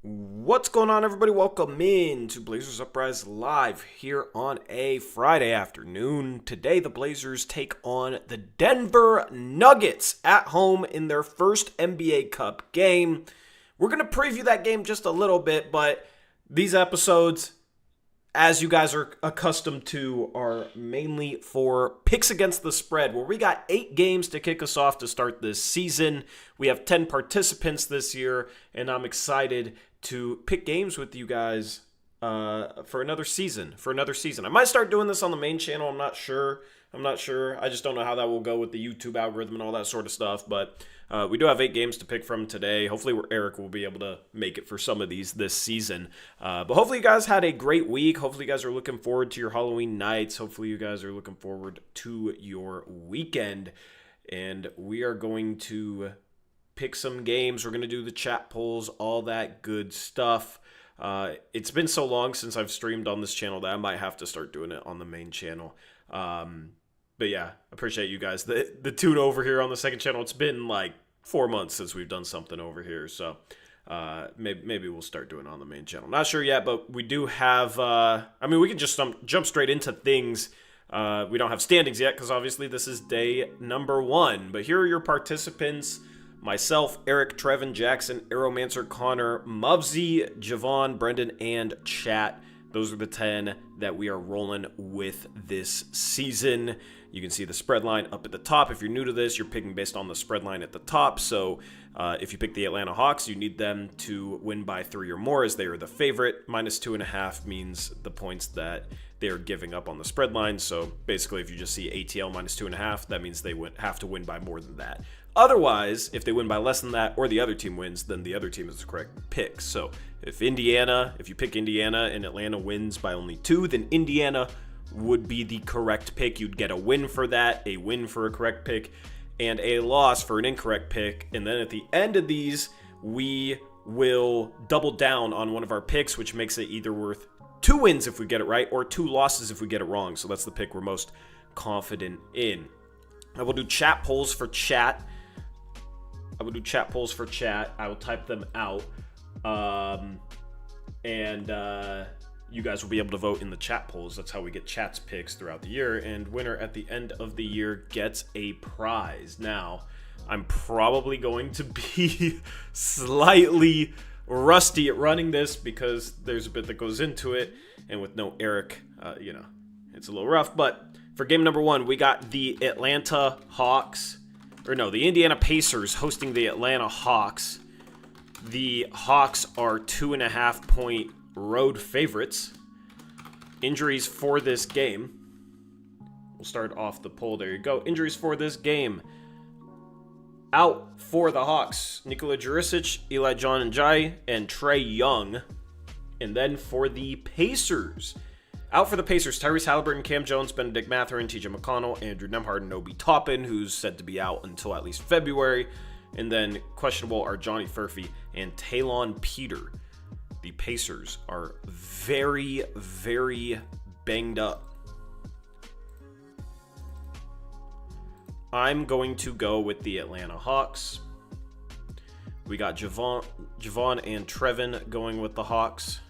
What's going on, everybody? Welcome in to Blazers Uprise Live here on a Friday afternoon. Today, the Blazers take on the Denver Nuggets at home in their first NBA Cup game. We're going to preview that game just a little bit, but these episodes, as you guys are accustomed to, are mainly for picks against the spread, where we got 8 games to kick us off to start this season. We have 10 participants this year, and I'm excited to pick games with you guys for another season. I might start doing this on the main channel. I'm not sure. I just don't know how that will go with the YouTube algorithm and all that sort of stuff. But we do have 8 games to pick from today. Hopefully Eric will be able to make it for some of these this season. But hopefully you guys had a great week. Hopefully you guys are looking forward to your Halloween nights. Hopefully you guys are looking forward to your weekend. And we are going to pick some games. We're going to do the chat polls, all that good stuff. It's been so long since I've streamed on this channel that I might have to start doing it on the main channel. But yeah, appreciate you guys. The tune over here on the second channel, it's been like 4 months since we've done something over here. So maybe we'll start doing it on the main channel. Not sure yet, but we do have, we can just jump straight into things. We don't have standings yet because obviously this is day number 1. But here are your participants. Myself, Eric, Trevin, Jackson, Aeromancer, Connor, Mubsy, Javon, Brendan, and Chat. Those are the 10 that we are rolling with this season. You can see the spread line up at the top. If you're new to this, you're picking based on the spread line at the top. So if you pick the Atlanta Hawks, you need them to win by 3 or more as they are the favorite. -2.5 means the points that they're giving up on the spread line. So basically, if you just see ATL -2.5, that means they have to win by more than that. Otherwise, if they win by less than that or the other team wins, then the other team is the correct pick. So if you pick Indiana and Atlanta wins by only 2, then Indiana would be the correct pick. You'd get a win for that, a win for a correct pick, and a loss for an incorrect pick. And then at the end of these, we will double down on one of our picks, which makes it either worth 2 wins if we get it right or 2 losses if we get it wrong. So that's the pick we're most confident in. I will do chat polls for chat. I will type them out. You guys will be able to vote in the chat polls. That's how we get chat's picks throughout the year. And winner at the end of the year gets a prize. Now, I'm probably going to be slightly rusty at running this because there's a bit that goes into it. And with no Eric, it's a little rough. But for game number 1, we got the Indiana Pacers hosting the Atlanta Hawks. The Hawks are 2.5-point road favorites. Injuries for this game. We'll start off the poll. There you go. Injuries for this game. Out for the Hawks, Nikola Jurisic, Eli John Njai, and Trae Young. And then for the Pacers, out for the Pacers, Tyrese Halliburton, Cam Jones, Benedict Mathurin, TJ McConnell, Andrew Nembhard, and Obi Toppin, who's said to be out until at least February. And then questionable are Johnny Furphy and Talon Peter. The Pacers are very, very banged up. I'm going to go with the Atlanta Hawks. We got Javon and Trevin going with the Hawks.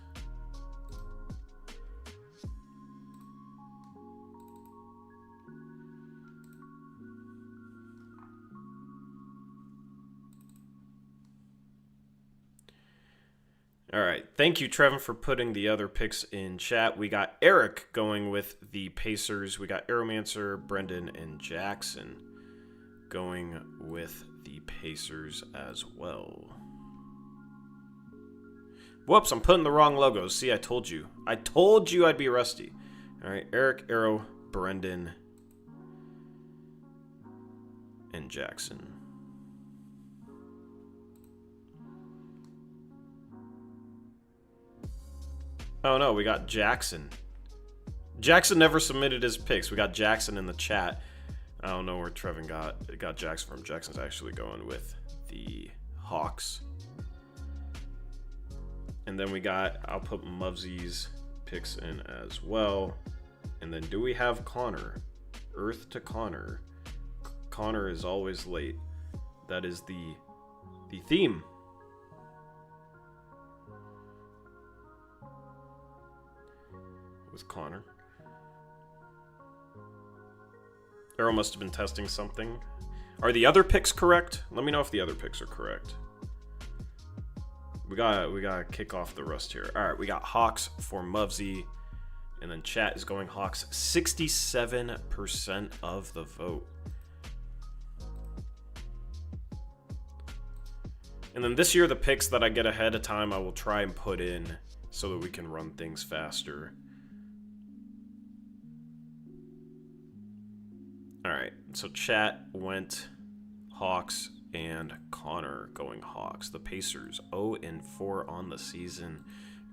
All right. Thank you, Trevin, for putting the other picks in chat. We got Eric going with the Pacers. We got Aeromancer, Brendan, and Jackson going with the Pacers as well. Whoops, I'm putting the wrong logos. See, I told you. I'd be rusty. All right, Eric, Arrow, Brendan, and Jackson. Oh no, we got Jackson. Jackson never submitted his picks. We got Jackson in the chat. I don't know where Trevin got Jackson from. Jackson's actually going with the Hawks. And then I'll put Mubsy's picks in as well. And then do we have Connor? Earth to Connor. Connor is always late. That is the theme. with Connor. Arrow must have been testing something. Are the other picks correct? Let me know if the other picks are correct. We gotta kick off the rust here. All right, we got Hawks for Muvsy, and then chat is going Hawks. 67% of the vote. And then this year, the picks that I get ahead of time, I will try and put in so that we can run things faster. All right, so chat went Hawks and Connor going Hawks. The Pacers 0-4 on the season.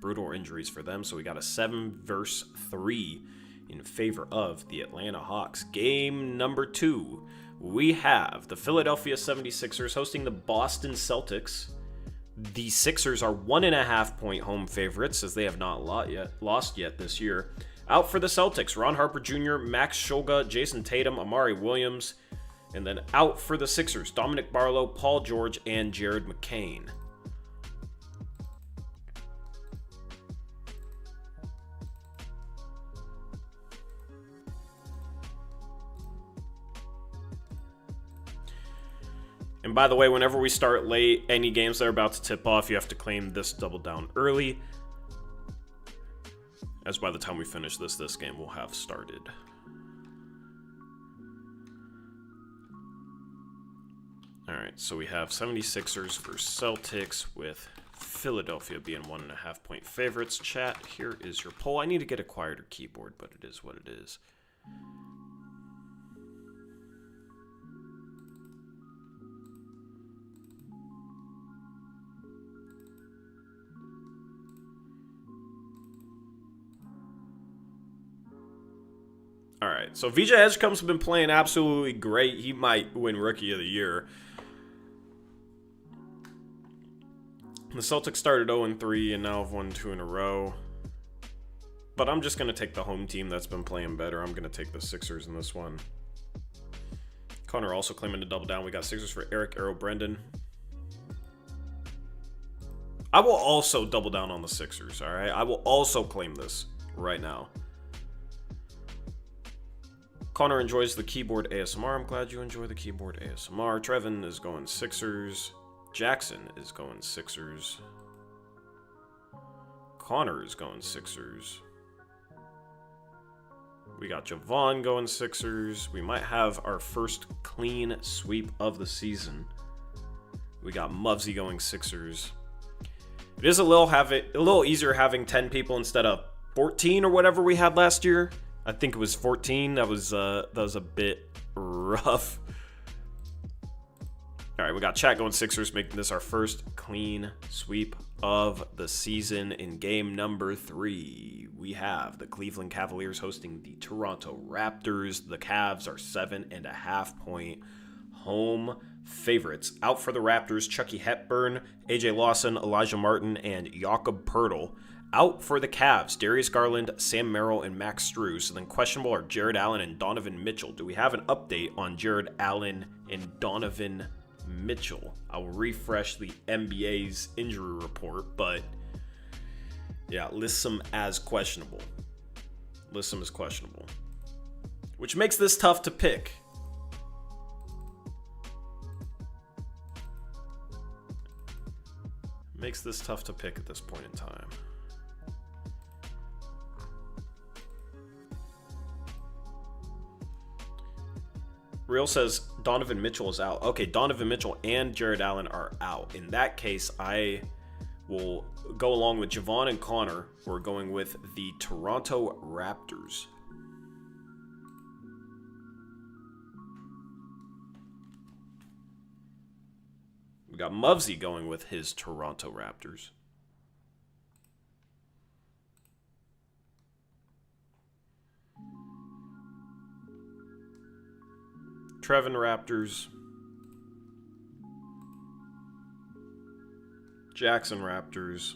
Brutal injuries for them, so we got a 7-3 in favor of the Atlanta Hawks. Game number 2, we have the Philadelphia 76ers hosting the Boston Celtics. The Sixers are 1.5-point home favorites, as they have not lost yet this year. Out for the Celtics, Ron Harper Jr., Max Shulga, Jason Tatum, Amari Williams. And then out for the Sixers, Dominic Barlow, Paul George, and Jared McCain. And by the way, whenever we start late, any games that are about to tip off, you have to claim this double down early. As by the time we finish this game will have started. Alright, so we have 76ers versus Celtics with Philadelphia being 1.5-point favorites. Chat, here is your poll. I need to get a quieter keyboard, but it is what it is. All right, so VJ Edgecombe's been playing absolutely great. He might win Rookie of the Year. The Celtics started 0-3 and now have won 2 in a row. But I'm just going to take the home team that's been playing better. I'm going to take the Sixers in this one. Connor also claiming to double down. We got Sixers for Eric, Arrow, Brendan. I will also double down on the Sixers, all right? I will also claim this right now. Connor enjoys the keyboard ASMR. I'm glad you enjoy the keyboard ASMR. Trevin is going Sixers. Jackson is going Sixers. Connor is going Sixers. We got Javon going Sixers. We might have our first clean sweep of the season. We got Muvsy going Sixers. It is a little easier having 10 people instead of 14 or whatever we had last year. I think it was 14. That was a bit rough. All right, we got chat going Sixers, making this our first clean sweep of the season. In game number 3, we have the Cleveland Cavaliers hosting the Toronto Raptors. The Cavs are 7.5-point home favorites. Out for the Raptors, Chucky Hepburn, AJ Lawson, Elijah Martin, and Jakob Poeltl. Out for the Cavs, Darius Garland, Sam Merrill, and Max Strus. And then questionable are Jared Allen and Donovan Mitchell. Do we have an update on Jared Allen and Donovan Mitchell? I will refresh the NBA's injury report, but yeah, lists them as questionable. Lists them as questionable. Which makes this tough to pick. Makes this tough to pick at this point in time. Real says Donovan Mitchell is out. Okay, Donovan Mitchell and Jared Allen are out. In that case, I will go along with Javon and Connor. We're going with the Toronto Raptors. We got Muvsy going with his Toronto Raptors. Trevin Raptors. Jackson Raptors.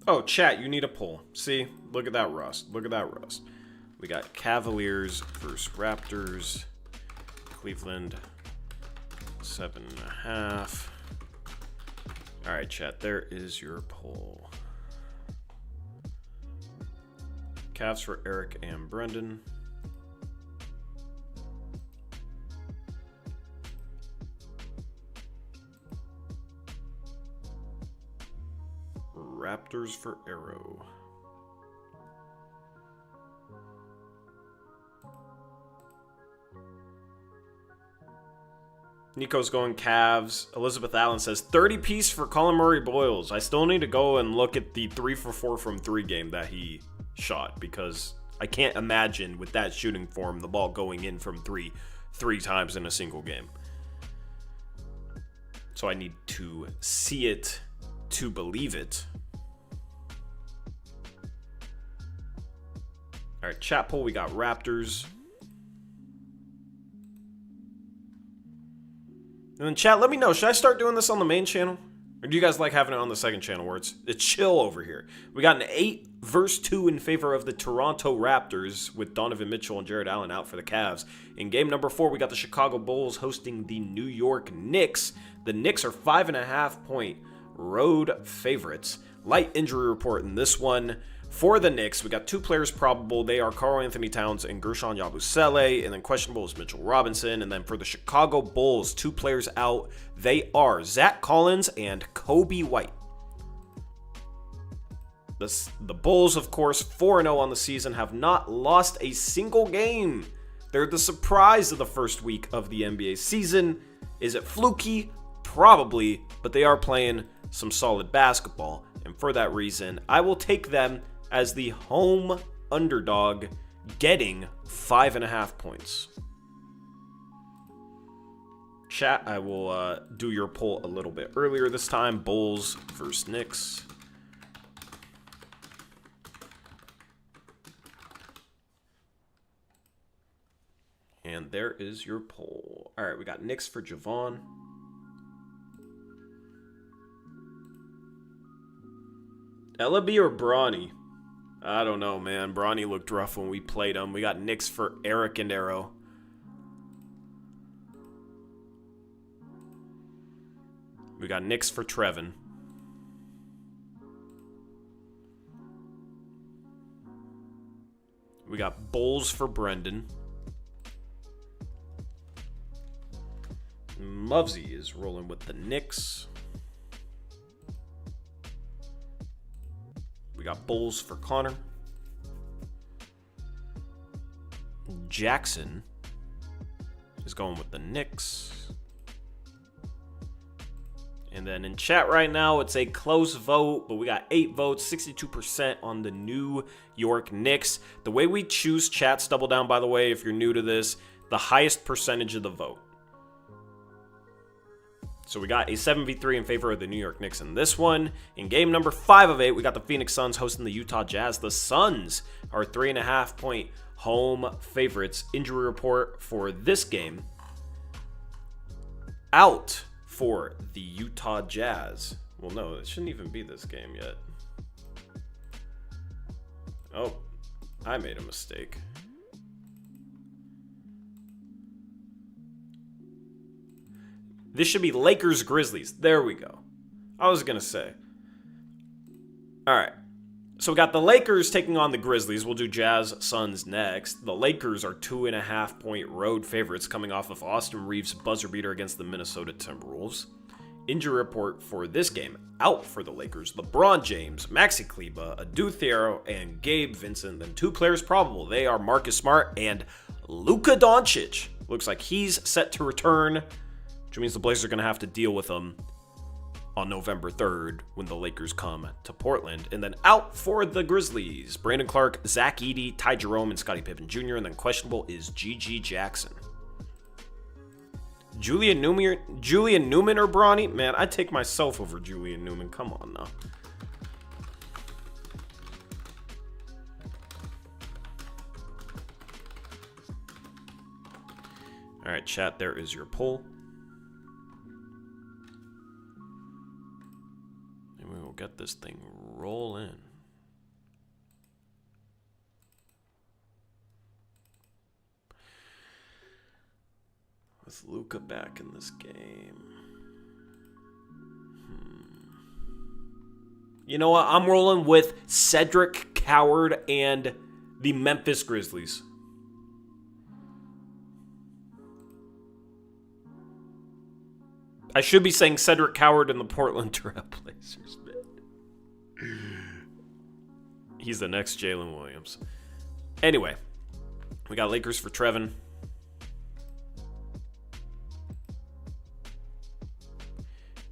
Oh, chat, you need a poll. See? Look at that rust. Look at that rust. We got Cavaliers versus Raptors. Cleveland 7.5. All right, chat, there is your poll. Cavs for Eric and Brendan. Raptors for Arrow. Nico's going Cavs. Elizabeth Allen says 30 piece for Colin Murray Boyles. I still need to go and look at the 3 for 4 from 3 game that he shot, because I can't imagine with that shooting form the ball going in from three times in a single game. So I need to see it to believe it. All right, chat poll, we got Raptors. And then chat, let me know, should I start doing this on the main channel? Or do you guys like having it on the second channel where it's chill over here? We got an 8-2 in favor of the Toronto Raptors with Donovan Mitchell and Jared Allen out for the Cavs. In game number 4, we got the Chicago Bulls hosting the New York Knicks. The Knicks are 5.5-point road favorites. Light injury report in this one. For the Knicks, we got 2 players probable. They are Karl-Anthony Towns and Gershon Yabusele, and then questionable is Mitchell Robinson. And then for the Chicago Bulls, 2 players out. They are Zach Collins and Kobe White. The Bulls, of course, 4-0 on the season, have not lost a single game. They're the surprise of the first week of the NBA season. Is it fluky? Probably, but they are playing some solid basketball. And for that reason, I will take them as the home underdog, getting 5.5 points. Chat, I will do your poll a little bit earlier this time. Bulls versus Knicks. And there is your poll. All right, we got Knicks for Javon. Ellaby or Bronny? I don't know, man. Bronny looked rough when we played him. We got Knicks for Eric and Arrow. We got Knicks for Trevin. We got Bulls for Brendan. Muvsy is rolling with the Knicks. We got Bulls for Connor. Jackson is going with the Knicks. And then in chat right now, it's a close vote, but we got 8 votes, 62% on the New York Knicks. The way we choose chats, double down, by the way, if you're new to this, the highest percentage of the vote. So we got a 7v3 in favor of the New York Knicks in this one. In game number 5 of 8, we got the Phoenix Suns hosting the Utah Jazz. The Suns are 3.5-point home favorites. Injury report for this game. Out for the Utah Jazz. Well, no, it shouldn't even be this game yet. Oh, I made a mistake. This should be Lakers Grizzlies. There we go. I was going to say. All right. So we got the Lakers taking on the Grizzlies. We'll do Jazz Suns next. The Lakers are 2.5-point road favorites coming off of Austin Reeves' buzzer beater against the Minnesota Timberwolves. Injury report for this game. Out for the Lakers, LeBron James, Maxi Kleber, Adu Thiero, and Gabe Vincent. Then 2 players probable. They are Marcus Smart and Luka Doncic. Looks like he's set to return, which means the Blazers are going to have to deal with him on November 3rd when the Lakers come to Portland. And then out for the Grizzlies, Brandon Clark, Zach Edey, Ty Jerome, and Scottie Pippen Jr. And then questionable is G.G. Jackson. Julian Newman or Bronny? Man, I'd take myself over Julian Newman. Come on now. All right, chat, there is your poll. And we will get this thing rolling. Is Luka back in this game? You know what? I'm rolling with Cedric Coward and the Memphis Grizzlies. I should be saying Cedric Coward and the Portland Trailblazers. He's the next Jalen Williams. Anyway, we got Lakers for Trevin.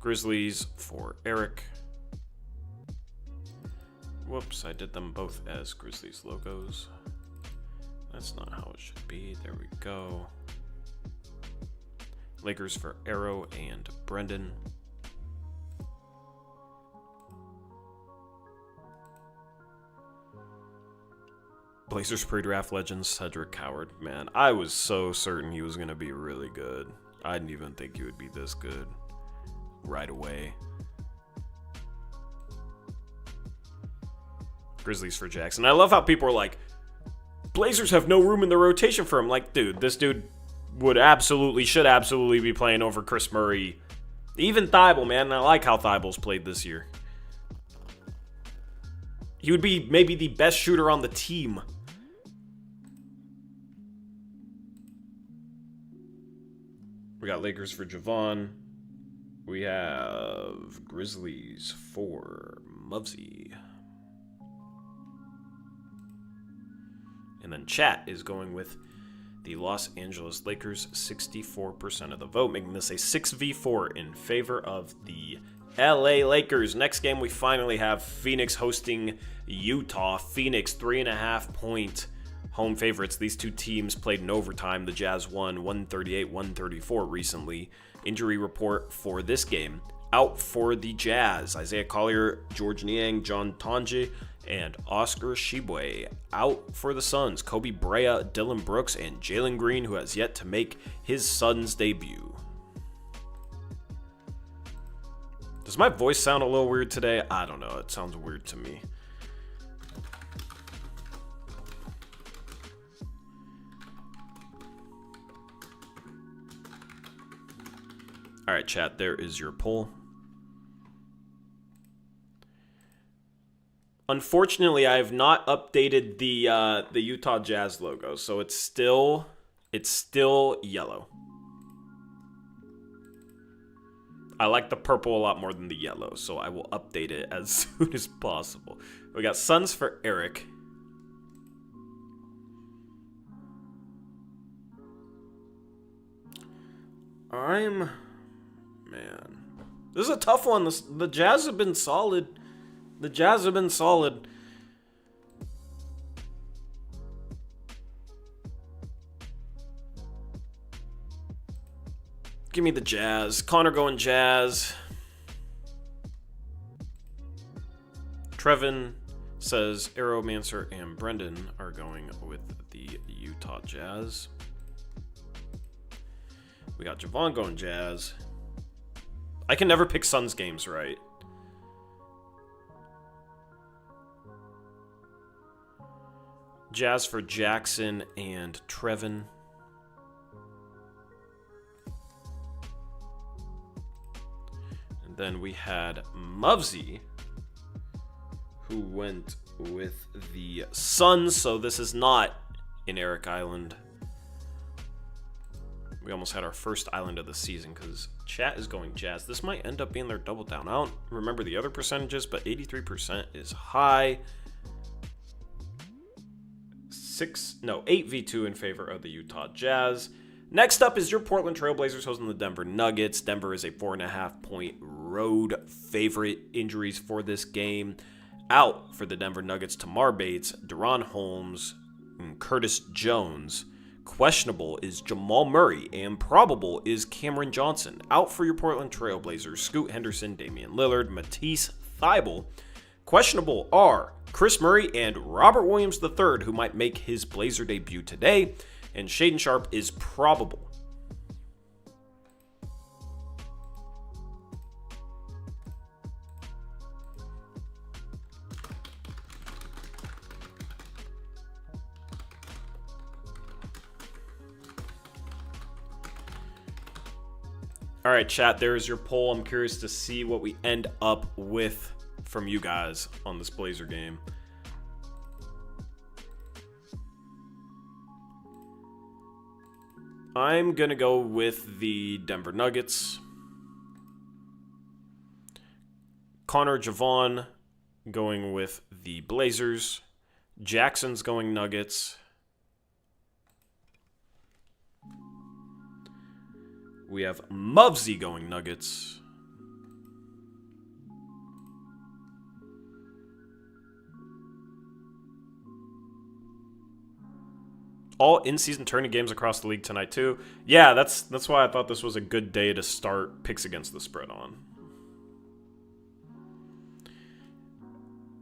Grizzlies for Eric. Whoops, I did them both as Grizzlies logos. That's not how it should be. There we go. Lakers for Arrow and Brendan. Blazers pre-draft legends, Cedric Coward. Man, I was so certain he was going to be really good. I didn't even think he would be this good right away. Grizzlies for Jackson. I love how people are like, Blazers have no room in the rotation for him. Like, dude, this dude should absolutely be playing over Chris Murray. Even Thibault, man. I like how Thibault's played this year. He would be maybe the best shooter on the team. We got Lakers for Javon. We have Grizzlies for Muvsy. And then chat is going with the Los Angeles Lakers, 64% of the vote, making this a 6v4 in favor of the LA Lakers. Next game, we finally have Phoenix hosting Utah. Phoenix, 3.5-point home favorites. These two teams played in overtime. The Jazz won 138-134 recently. Injury report for this game. Out for the Jazz, Isaiah Collier, George Niang, John Tonje, and Oscar Tshiebwe. Out for the Suns, Kobe Brea, Dillon Brooks, and Jalen Green, who has yet to make his Suns debut. Does my voice sound a little weird today? I don't know. It sounds weird to me. All right, chat, there is your poll. Unfortunately, I have not updated the Utah Jazz logo, so it's still yellow. I like the purple a lot more than the yellow, so I will update it as soon as possible. We got Suns for Eric. Man, this is a tough one. The Jazz have been solid. Give me the Jazz. Connor going Jazz. Trevin says Aeromancer and Brendan are going with the Utah Jazz. We got Javon going Jazz. I can never pick Suns games right. Jazz for Jackson and Trevin. And then we had Muvsy, who went with the Suns, so this is not in Eric Island. We almost had our first island of the season because chat is going Jazz. This might end up being their double down. I don't remember the other percentages, but 83% is high. 8v2 in favor of the Utah Jazz. Next up is your Portland Trailblazers hosting the Denver Nuggets. Denver is a 4.5-point road favorite. Injuries for this game. Out for the Denver Nuggets, Tamar Bates, Deron Holmes, and Curtis Jones. Questionable is Jamal Murray, and probable is Cameron Johnson. Out for your Portland Trailblazers, Scoot Henderson, Damian Lillard, Matisse Thybulle. Questionable are Chris Murray and Robert Williams III, who might make his Blazer debut today, and Shaedon Sharpe is probable. All right, chat, there's your poll. I'm curious to see what we end up with from you guys on this Blazer game. I'm going to go with the Denver Nuggets. Connor Javon going with the Blazers. Jackson's going Nuggets. We have Muvsy going Nuggets. All in-season tourney games across the league tonight too. Yeah, that's why I thought this was a good day to start picks against the spread on.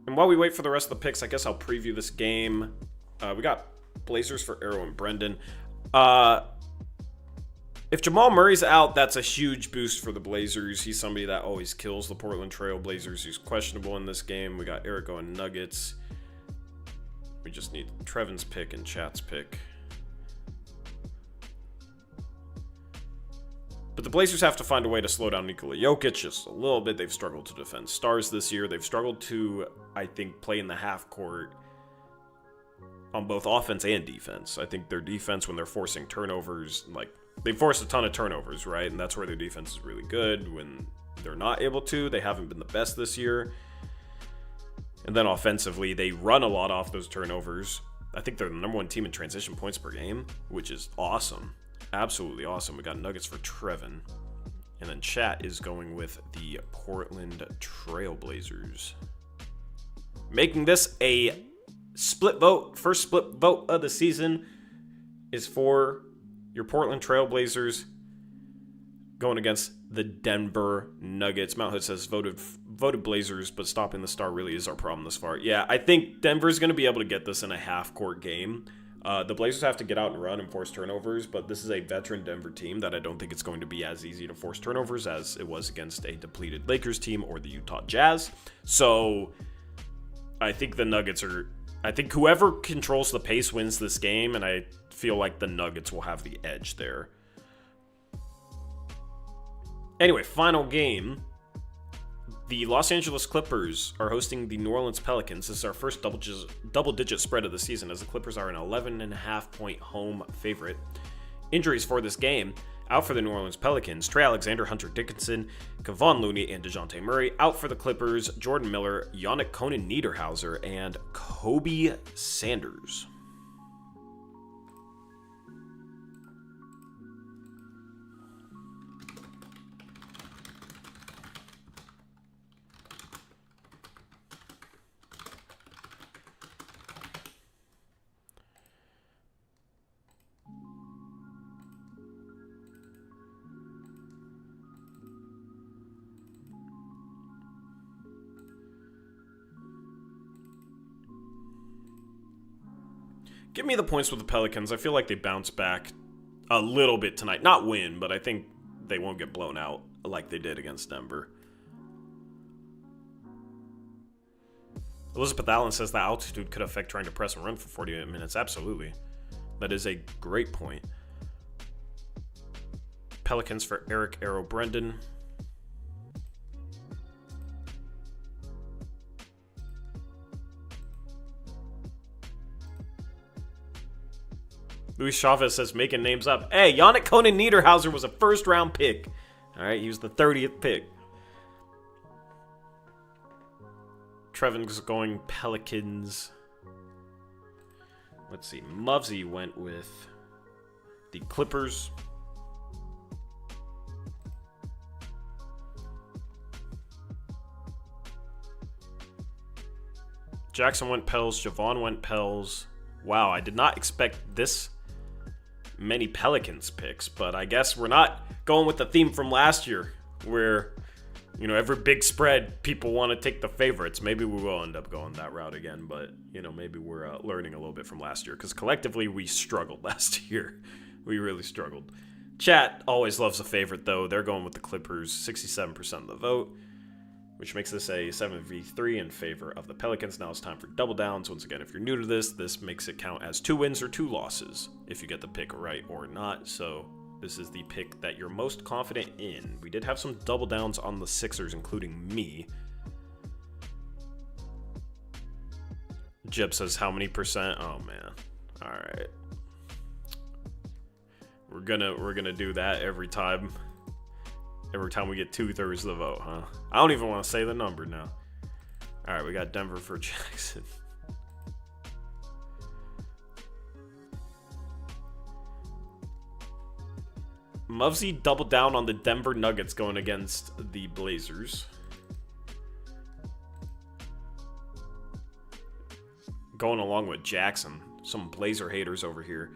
And while we wait for the rest of the picks, I guess I'll preview this game. We got Blazers for Arrow and Brendan. If Jamal Murray's out, that's a huge boost for the Blazers. He's somebody that always kills the Portland Trail Blazers. He's questionable in this game. We got Eric going Nuggets. We just need Trevin's pick and Chat's pick. But the Blazers have to find a way to slow down Nikola Jokic just a little bit. They've struggled to defend stars this year. They've struggled to, I think, play in the half court on both offense and defense. I think their defense, when they're forcing turnovers, like, they force a ton of turnovers, right? And that's where their defense is really good. When they're not able to, they haven't been the best this year. And then offensively, they run a lot off those turnovers. I think they're the number 1 team in transition points per game, which is awesome. Absolutely awesome. We got Nuggets for Trevin. And then Chat is going with the Portland Trail Blazers. Making this a split vote. First split vote of the season is for your Portland Trail Blazers going against the Denver Nuggets. Mount Hood says voted Blazers, but stopping the star really is our problem this far. Yeah, I think Denver's going to be able to get this in a half-court game. The Blazers have to get out and run and force turnovers, but this is a veteran Denver team that I don't think it's going to be as easy to force turnovers as it was against a depleted Lakers team or the Utah Jazz. So I think the Nuggets are... I think whoever controls the pace wins this game, and I feel like the Nuggets will have the edge there. Anyway, final game. The Los Angeles Clippers are hosting the New Orleans Pelicans. This is our first double-digit spread of the season, as the Clippers are an 11.5-point home favorite. Injuries for this game: out for the New Orleans Pelicans, Trey Alexander, Hunter Dickinson, Kevon Looney, and DeJounte Murray. Out for the Clippers, Jordan Miller, Yannick Konan-Niederhauser, and Kobe Sanders. Give me the points with the Pelicans. I feel like they bounce back a little bit tonight. Not win, but I think they won't get blown out like they did against Denver. Elizabeth Allen says the altitude could affect trying to press and run for 48 minutes. Absolutely. That is a great point. Pelicans for Eric Arrow Brendan. Luis Chavez says, making names up. Hey, Yannick Konan-Niederhauser was a first-round pick. All right, he was the 30th pick. Trevin's going Pelicans. Let's see. Muvsy went with the Clippers. Jackson went Pels. Javon went Pels. Wow, I did not expect this many Pelicans picks, but I guess we're not going with the theme from last year where, you know, every big spread, people want to take the favorites. Maybe we will end up going that route again, but, you know, maybe we're learning a little bit from last year, because collectively we struggled last year. We really struggled. Chat always loves a favorite, though. They're going with the Clippers, 67% of the vote, which makes this a 7v3 in favor of the Pelicans. Now it's time for double downs. Once again, if you're new to this, this makes it count as 2 wins or 2 losses if you get the pick right or not. So this is the pick that you're most confident in. We did have some double downs on the Sixers, including me. Jeb says, how many percent? Oh, man. All right. We're gonna do that every time. Every time we get 2/3 of the vote, huh? I don't even want to say the number now. All right, we got Denver for Jackson. Muvsy doubled down on the Denver Nuggets going against the Blazers. Going along with Jackson. Some Blazer haters over here.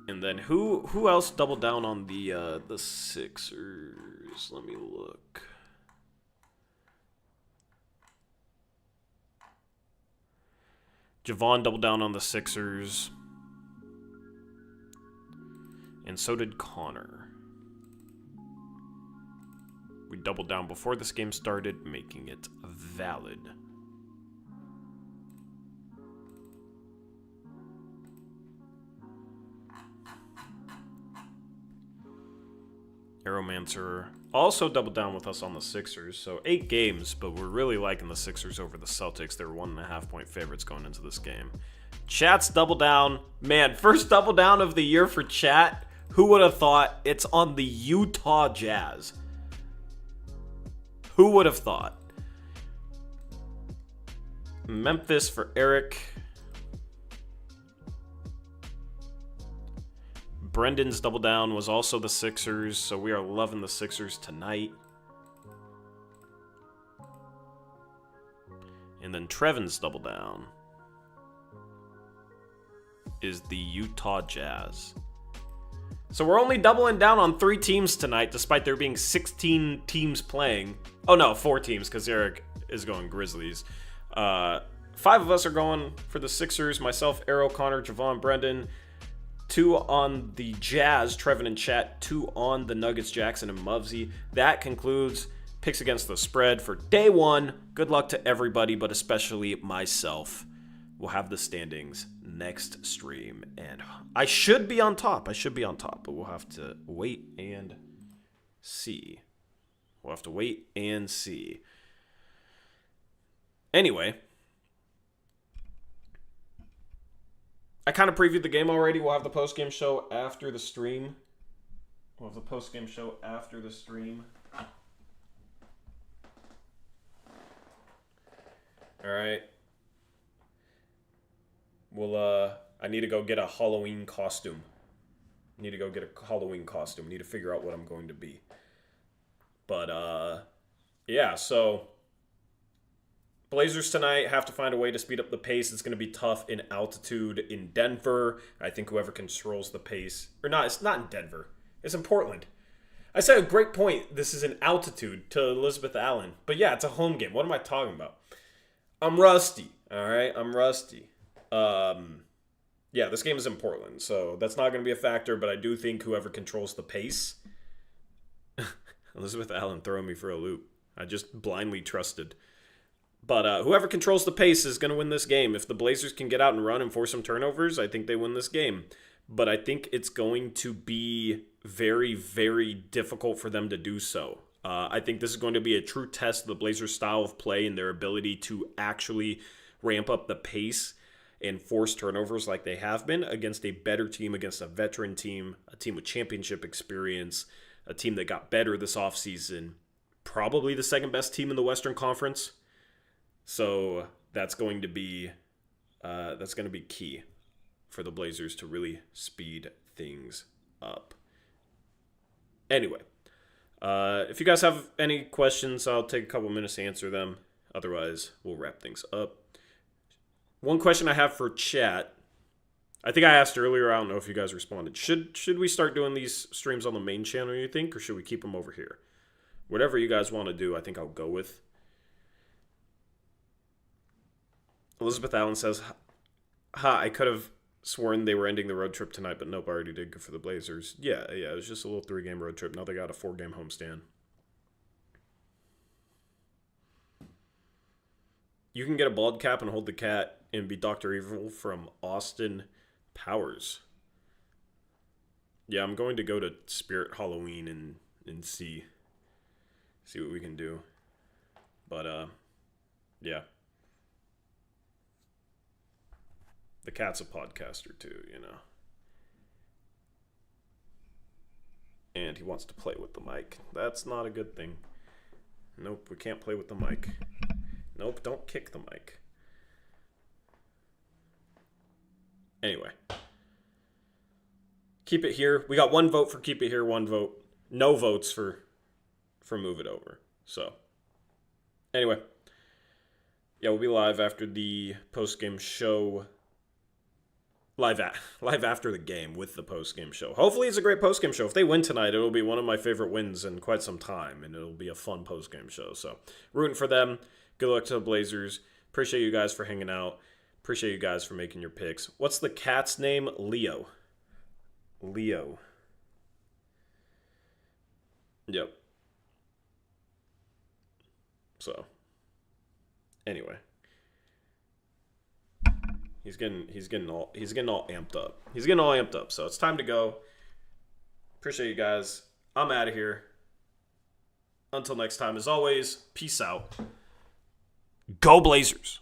And then who else doubled down on the Sixers? Let me look. Javon doubled down on the Sixers. And so did Connor. We doubled down before this game started, making it valid. Aeromancer also doubled down with us on the Sixers. So 8 games, but we're really liking the Sixers over the Celtics. They're 1.5-point favorites going into this game. Chat's double down. Man, first double down of the year for Chat. Who would have thought? It's on the Utah Jazz. Who would have thought? Memphis for Eric. Brendan's double down was also the Sixers, so we are loving the Sixers tonight. And then Trevin's double down is the Utah Jazz. So we're only doubling down on 3 teams tonight, despite there being 16 teams playing. Oh no, 4 teams, because Eric is going Grizzlies. 5 of us are going for the Sixers. Myself, Arrow, Connor, Javon, Brendan. 2 on the Jazz, Trevin and Chat. 2 on the Nuggets, Jackson and Muvsy. That concludes picks against the spread for day 1. Good luck to everybody, but especially myself. We'll have the standings next stream, and I should be on top. But we'll have to wait and see. Anyway, I kind of previewed the game already. We'll have the post-game show after the stream. All right. I need to go get a Halloween costume. Need to figure out what I'm going to be. But, yeah, so Blazers tonight have to find a way to speed up the pace. It's going to be tough in altitude in Denver. I think whoever controls the pace, or not, it's not in Denver. It's in Portland. I said a great point. This is in altitude to Elizabeth Allen. But yeah, it's a home game. What am I talking about? I'm rusty. All right, I'm rusty. Yeah, this game is in Portland, so that's not going to be a factor, but I do think whoever controls the pace... Elizabeth Allen throwing me for a loop. I just blindly trusted. But whoever controls the pace is going to win this game. If the Blazers can get out and run and force some turnovers, I think they win this game. But I think it's going to be very, very difficult for them to do so. I think this is going to be a true test of the Blazers' style of play and their ability to actually ramp up the pace and force turnovers like they have been against a better team, against a veteran team, a team with championship experience, a team that got better this offseason, probably the second best team in the Western Conference. So that's going to be key for the Blazers to really speed things up. Anyway, if you guys have any questions, I'll take a couple minutes to answer them. Otherwise, we'll wrap things up. One question I have for chat, I think I asked earlier, I don't know if you guys responded. Should we start doing these streams on the main channel, you think, or should we keep them over here? Whatever you guys want to do, I think I'll go with. Elizabeth Allen says, I could have sworn they were ending the road trip tonight, but nope, I already did. Good for the Blazers. Yeah, it was just a little 3-game road trip. Now they got a 4-game homestand. You can get a bald cap and hold the cat and be Dr. Evil from Austin Powers. Yeah, I'm going to go to Spirit Halloween and see what we can do. But yeah. The cat's a podcaster too, you know. And he wants to play with the mic. That's not a good thing. Nope, we can't play with the mic. Nope, don't kick the mic. Anyway. Keep it here. We got one vote for keep it here, one vote. No votes for move it over. So, anyway. Yeah, we'll be live after the post-game show. Live after the game with the post-game show. Hopefully it's a great post-game show. If they win tonight, it'll be one of my favorite wins in quite some time, and it'll be a fun post-game show. So, rooting for them. Good luck to the Blazers. Appreciate you guys for hanging out. Appreciate you guys for making your picks. What's the cat's name? Leo. Yep. So, anyway. He's getting all amped up. He's getting all amped up. So it's time to go. Appreciate you guys. I'm out of here. Until next time, as always, peace out. Go Blazers.